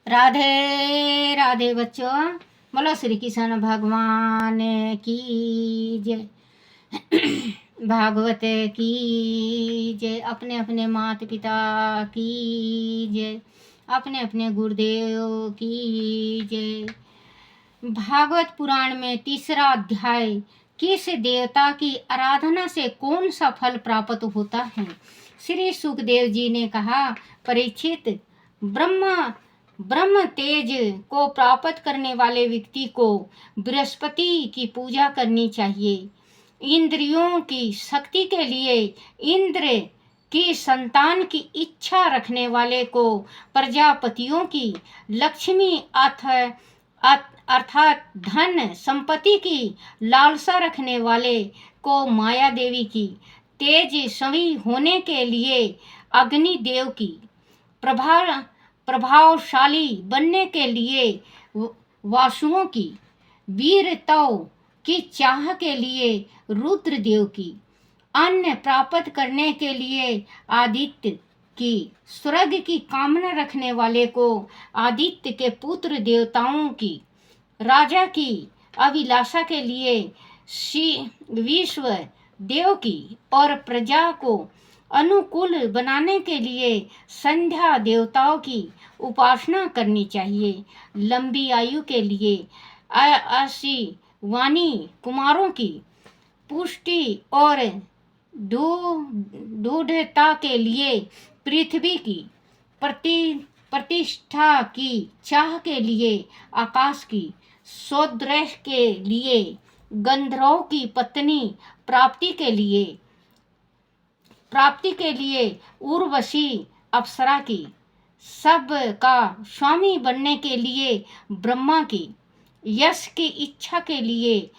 राधे राधे बच्चों, बोलो श्री कृष्ण भगवान की जय। भागवत की जय। अपने अपने माता पिता की जय। अपने अपने गुरुदेव की जय। भागवत पुराण में तीसरा अध्याय, किस देवता की आराधना से कौन सा फल प्राप्त होता है। श्री सुखदेव जी ने कहा, परीक्षित, ब्रह्म तेज को प्राप्त करने वाले व्यक्ति को बृहस्पति की पूजा करनी चाहिए। इंद्रियों की शक्ति के लिए इंद्र की संतान की इच्छा रखने वाले को प्रजापतियों की, लक्ष्मी अर्थात धन संपत्ति की लालसा रखने वाले को माया देवी की, तेजस्वी होने के लिए अग्निदेव की, प्रभावशाली बनने के लिए वासुओं की, वीरताओं की चाह के लिए रुद्रदेव की, अन्न प्राप्त करने के लिए आदित्य की, स्वर्ग की कामना रखने वाले को आदित्य के पुत्र देवताओं की, राजा की अभिलाषा के लिए विश्व देव की, और प्रजा को अनुकूल बनाने के लिए संध्या देवताओं की उपासना करनी चाहिए। लंबी आयु के लिए असी वाणी कुमारों की, पुष्टि और दृढ़ता के लिए पृथ्वी की, प्रतिष्ठा की चाह के लिए आकाश की, सौंदर्य के लिए गंधर्वों की पत्नी प्राप्ति के लिए उर्वशी अप्सरा की, सब का स्वामी बनने के लिए ब्रह्मा की, यश की इच्छा के लिए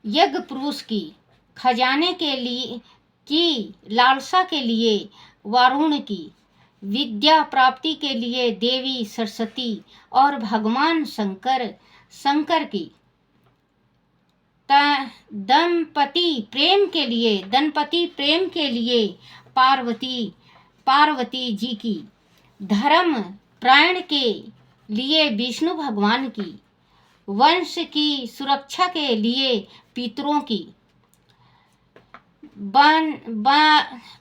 यज्ञ पुरुष की, खजाने के लिए की लालसा के लिए वरुण की, विद्या प्राप्ति के लिए देवी सरस्वती और भगवान शंकर की, दंपति प्रेम के लिए पार्वती जी की, धर्म प्राण के लिए विष्णु भगवान की, वंश की सुरक्षा के लिए पितरों की,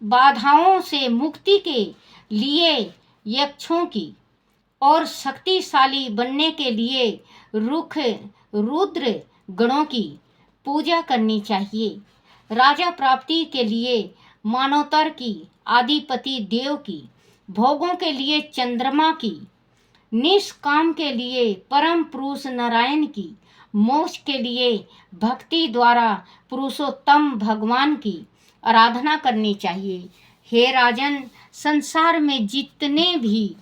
बाधाओं से मुक्ति के लिए यक्षों की, और शक्तिशाली बनने के लिए रुद्र गणों की पूजा करनी चाहिए। राजा प्राप्ति के लिए मानवतर की, आदिपति देव की, भोगों के लिए चंद्रमा की, निष्काम के लिए परम पुरुष नारायण की, मोक्ष के लिए भक्ति द्वारा पुरुषोत्तम भगवान की आराधना करनी चाहिए। हे राजन, संसार में जितने भी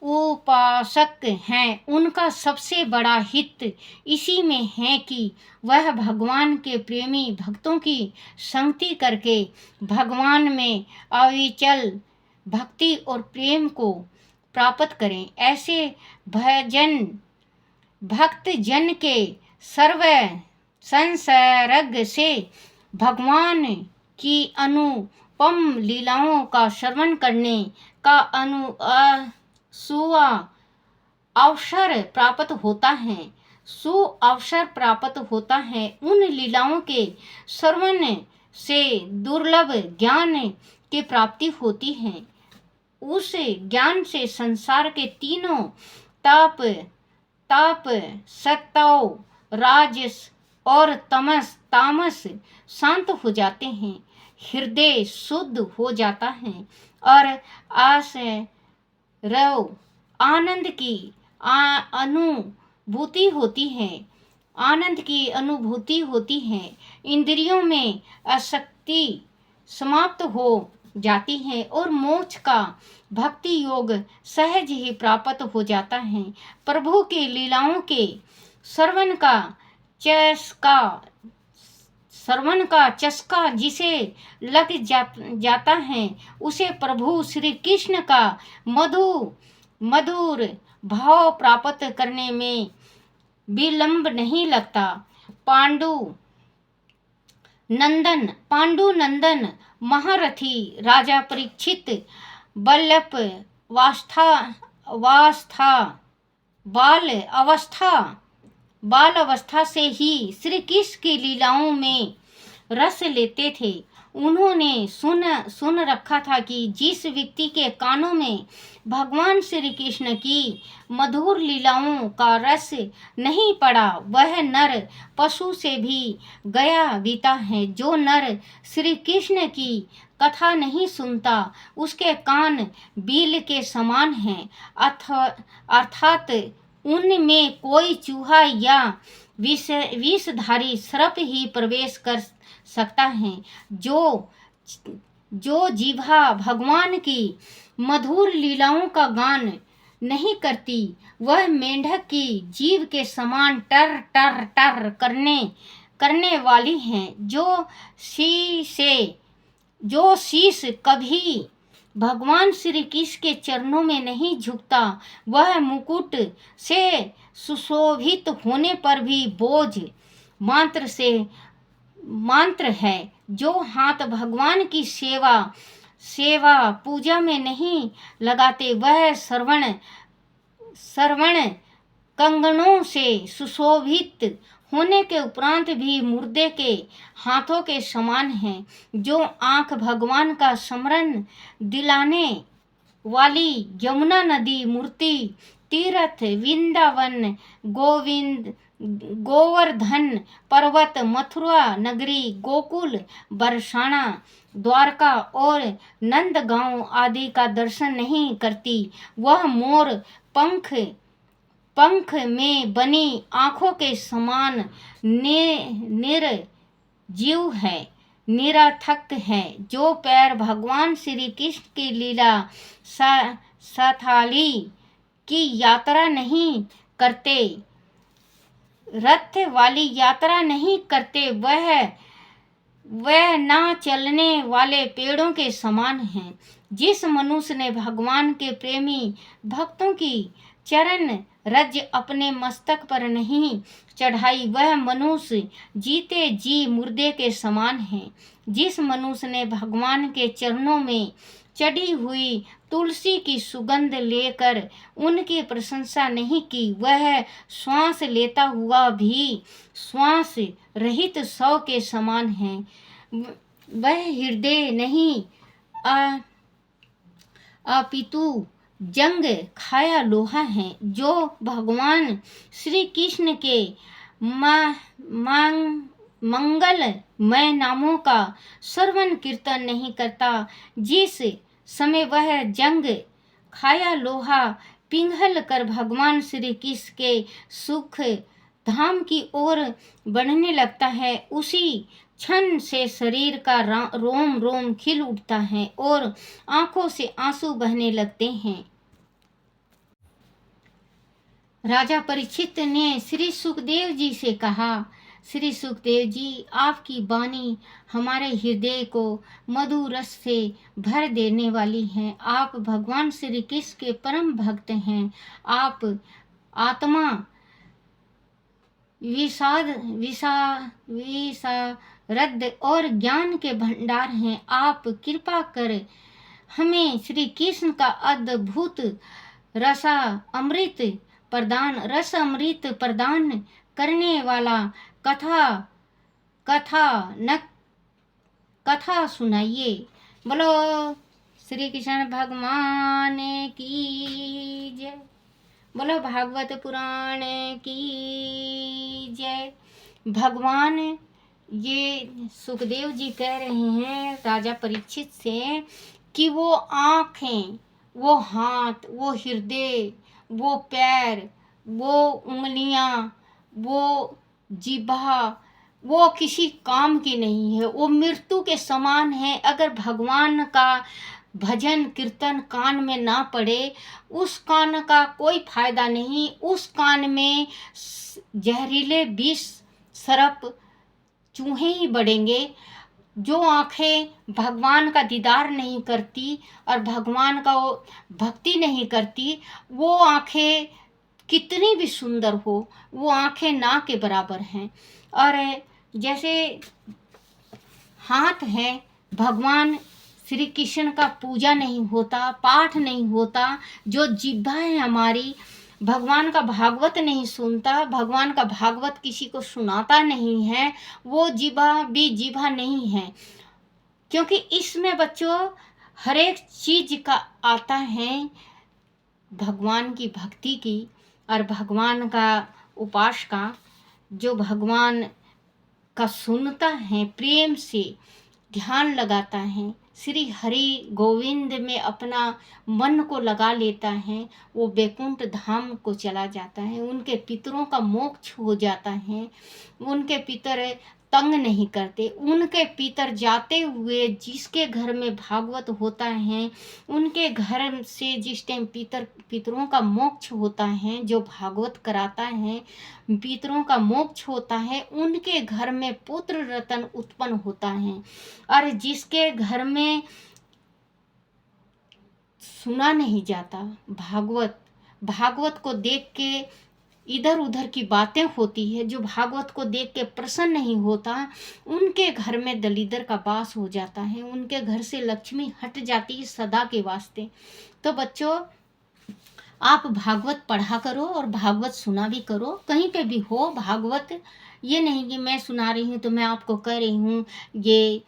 उपासक हैं, उनका सबसे बड़ा हित इसी में है कि वह भगवान के प्रेमी भक्तों की संगति करके भगवान में अविचल भक्ति और प्रेम को प्राप्त करें। ऐसे भक्त जन के सर्व संसर्ग से भगवान की अनुपम लीलाओं का श्रवण करने का अवसर प्राप्त होता है। उन लीलाओं के श्रवण से दुर्लभ ज्ञान की प्राप्ति होती है। उस ज्ञान से संसार के तीनों ताप सत्व राजस और तामस शांत हो जाते हैं, हृदय शुद्ध हो जाता है और आनंद की अनुभूति होती है। इंद्रियों में आसक्ति समाप्त हो जाती है और मोक्ष का भक्ति योग सहज ही प्राप्त हो जाता है। प्रभु की लीलाओं के श्रवण का चस्का जिसे लग जाता है, उसे प्रभु श्री कृष्ण का मधुर भाव प्राप्त करने में विलंब नहीं लगता। पांडु नंदन महारथी राजा परीक्षित बल्लभ वास्था वास्था बाल अवस्था से ही श्री कृष्ण की लीलाओं में रस लेते थे। उन्होंने सुन रखा था कि जिस व्यक्ति के कानों में भगवान श्री कृष्ण की मधुर लीलाओं का रस नहीं पड़ा, वह नर पशु से भी गया बीता है। जो नर श्री कृष्ण की कथा नहीं सुनता, उसके कान बील के समान हैं, अर्थात उनमें कोई चूहा या विषधारी सर्प ही प्रवेश कर सकता है। जो जिह्वा भगवान की मधुर लीलाओं का गान नहीं करती, वह मेंढक की जीभ के समान टर टर टर करने वाली है। जो शीश कभी भगवान श्री कृष्ण के चरणों में नहीं झुकता, वह मुकुट से सुशोभित होने पर भी बोझ मात्र है। जो हाथ भगवान की सेवा पूजा में नहीं लगाते, वह श्रवण कंगनों से सुशोभित होने के उपरांत भी मुर्दे के हाथों के समान हैं। जो आंख भगवान का स्मरण दिलाने वाली यमुना नदी, मूर्ति, तीर्थ, वृंदावन, गोवर्धन पर्वत, मथुरा नगरी, गोकुल, बरसाना, द्वारका और नंदगांव आदि का दर्शन नहीं करती, वह मोर पंख में बनी आँखों के समान निर्जीव है, निरर्थक है। जो पैर भगवान श्री कृष्ण की लीला स्थली की यात्रा नहीं करते, रथ वाली यात्रा नहीं करते, वह ना चलने वाले पेड़ों के समान हैं। जिस मनुष्य ने भगवान के प्रेमी भक्तों की चरण रज अपने मस्तक पर नहीं चढ़ाई, वह मनुष्य जीते जी मुर्दे के समान है। जिस मनुष्य ने भगवान के चरणों में चढ़ी हुई तुलसी की सुगंध लेकर उनकी प्रशंसा नहीं की, वह श्वास लेता हुआ भी श्वास रहित शव के समान है। वह हृदय नहीं अपितु जंग खाया लोहा है। जो भगवान श्री कृष्ण के मंगलमय नामों का श्रवण कीर्तन नहीं करता, जिस समय वह जंग खाया लोहा पिघल कर भगवान श्री कृष्ण के सुख धाम की ओर बढ़ने लगता है, उसी क्षण से शरीर का रोम रोम खिल उठता है और आंखों से आंसू बहने लगते हैं। राजा परीक्षित ने श्री सुखदेव जी से कहा, श्री सुखदेव जी, आपकी वाणी हमारे हृदय को मधुर रस से भर देने वाली है। आप भगवान श्री कृष्ण के परम भक्त हैं। आप आत्मा विशारद और ज्ञान के भंडार हैं। आप कृपा कर हमें श्री कृष्ण का अद्भुत रस अमृत प्रदान करने वाला कथा सुनाइए। बोलो श्री कृष्ण भगवान की जय। बोलो भागवत पुराण की जय। भगवान ये सुखदेव जी कह रहे हैं राजा परीक्षित से कि वो आँखें, वो हाथ, वो हृदय, वो पैर, वो उंगलियां, वो जिह्वा, वो किसी काम की नहीं है, वो मृत्यु के समान है। अगर भगवान का भजन कीर्तन कान में ना पड़े, उस कान का कोई फायदा नहीं। उस कान में जहरीले विष, सर्प, चूहे ही बढ़ेंगे। जो आँखें भगवान का दीदार नहीं करती और भगवान का वो भक्ति नहीं करती, वो आँखें कितनी भी सुंदर हो, वो आँखें ना के बराबर हैं। और जैसे हाथ है, भगवान श्री कृष्ण का पूजा नहीं होता, पाठ नहीं होता, जो जिह्वा है हमारी भगवान का भागवत नहीं सुनता, भगवान का भागवत किसी को सुनाता नहीं है, वो जिह्वा भी जिह्वा नहीं है। क्योंकि इसमें बच्चों हर एक चीज का आता है भगवान की भक्ति की और भगवान का उपास का, जो भगवान का सुनता है, प्रेम से ध्यान लगाता है, श्री हरि गोविंद में अपना मन को लगा लेता है, वो वैकुंठ धाम को चला जाता है, उनके पितरों का मोक्ष हो जाता है, उनके पितर तंग नहीं करते, उनके पितर जाते हुए जिसके घर में भागवत होता है, उनके घर से जिस टाइम पितरों का मोक्ष होता है, जो भागवत कराता है, पितरों का मोक्ष होता है, उनके घर में पुत्र रतन उत्पन्न होता है। और जिसके घर में सुना नहीं जाता भागवत, भागवत को देख के इधर उधर की बातें होती है, जो भागवत को देख के प्रसन्न नहीं होता, उनके घर में दलिदर का वास हो जाता है, उनके घर से लक्ष्मी हट जाती है सदा के वास्ते। तो बच्चों, आप भागवत पढ़ा करो और भागवत सुना भी करो, कहीं पे भी हो भागवत। ये नहीं कि मैं सुना रही हूँ तो मैं आपको कह रही हूँ ये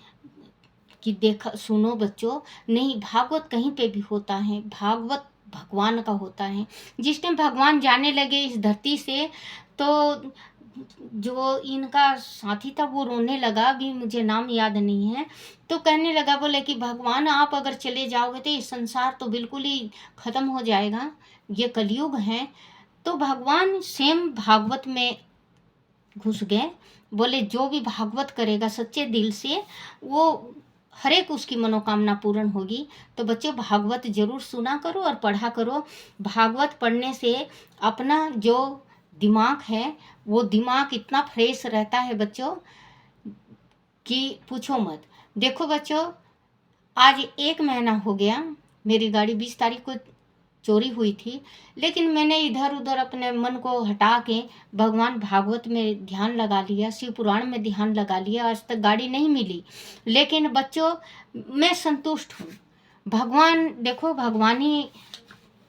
कि देखा सुनो बच्चों, नहीं, भागवत कहीं पे भी होता है, भागवत भगवान का होता है। जिस टाइम भगवान जाने लगे इस धरती से, तो जो इनका साथी था वो रोने लगा, अभी मुझे नाम याद नहीं है, तो कहने लगा, बोले कि भगवान आप अगर चले जाओगे तो ये संसार तो बिल्कुल ही खत्म हो जाएगा, ये कलयुग है। तो भगवान सेम भागवत में घुस गए, बोले जो भी भागवत करेगा सच्चे दिल से, वो हर एक उसकी मनोकामना पूर्ण होगी। तो बच्चों, भागवत जरूर सुना करो और पढ़ा करो। भागवत पढ़ने से अपना जो दिमाग है, वो दिमाग इतना फ्रेश रहता है बच्चों कि पूछो मत। देखो बच्चों, आज 1 महीना हो गया, मेरी गाड़ी 20 तारीख को चोरी हुई थी, लेकिन मैंने इधर उधर अपने मन को हटा के भगवान भागवत में ध्यान लगा लिया, शिव पुराण में ध्यान लगा लिया, आज तक गाड़ी नहीं मिली। लेकिन बच्चों, मैं संतुष्ट हूँ। भगवान देखो, भगवानी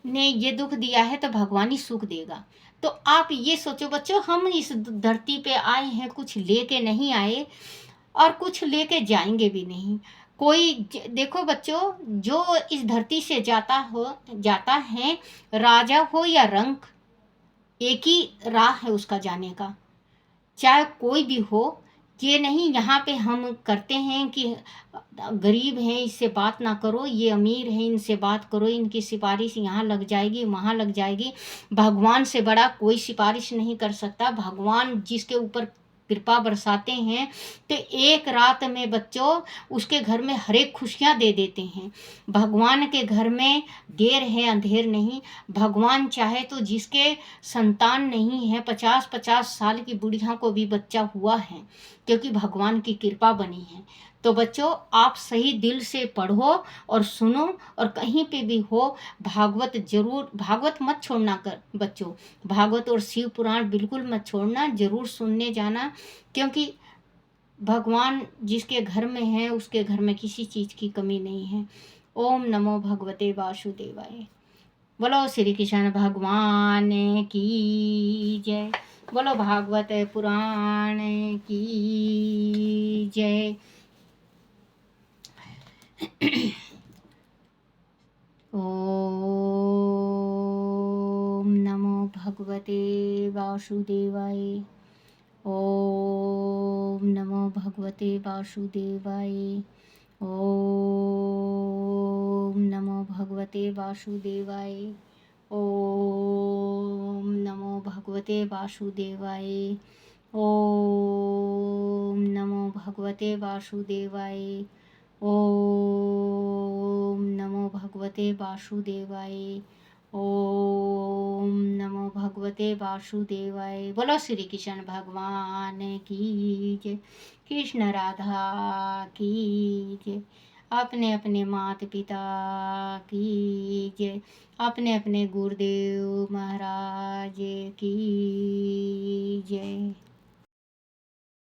ने ये दुख दिया है तो भगवानी सुख देगा। तो आप ये सोचो बच्चों, हम इस धरती पे आए हैं, कुछ लेके नहीं आए और कुछ लेके जाएंगे भी नहीं। कोई देखो बच्चों, जो इस धरती से जाता है, राजा हो या रंक, एक ही राह है उसका जाने का, चाहे कोई भी हो। ये नहीं यहाँ पे हम करते हैं कि गरीब हैं इससे बात ना करो, ये अमीर हैं इनसे बात करो, इनकी सिफारिश यहाँ लग जाएगी वहाँ लग जाएगी। भगवान से बड़ा कोई सिफारिश नहीं कर सकता। भगवान जिसके ऊपर कृपा बरसाते हैं तो एक रात में बच्चों उसके घर में हर एक खुशियाँ दे देते हैं। भगवान के घर में देर है अंधेर नहीं। भगवान चाहे तो जिसके संतान नहीं है, 50-50 साल की बुढ़िया को भी बच्चा हुआ है, क्योंकि भगवान की कृपा बनी है। तो बच्चों, आप सही दिल से पढ़ो और सुनो, और कहीं पे भी हो भागवत जरूर, भागवत मत छोड़ना कर बच्चों, भागवत और शिव पुराण बिल्कुल मत छोड़ना, जरूर सुनने जाना। क्योंकि भगवान जिसके घर में है उसके घर में किसी चीज़ की कमी नहीं है। ओम नमो भगवते वासुदेवाय। बोलो श्री कृष्ण भगवान की जय। बोलो भागवत पुराण की जय। ओम नमो भगवते वासुदेवाय। ओम नमो भगवते वासुदेवाय। ओम नमो भगवते वासुदेवाय। ओम नमो भगवते वासुदेवाय। ओम नमो भगवते वासुदेवाय। ओम नमो भगवते वासुदेवाय। ओम नमो भगवते वासुदेवाय। बोलो श्री कृष्ण भगवान की जय। कृष्ण राधा की जय। अपने अपने माता पिता की जय। अपने अपने गुरुदेव महाराज की जय।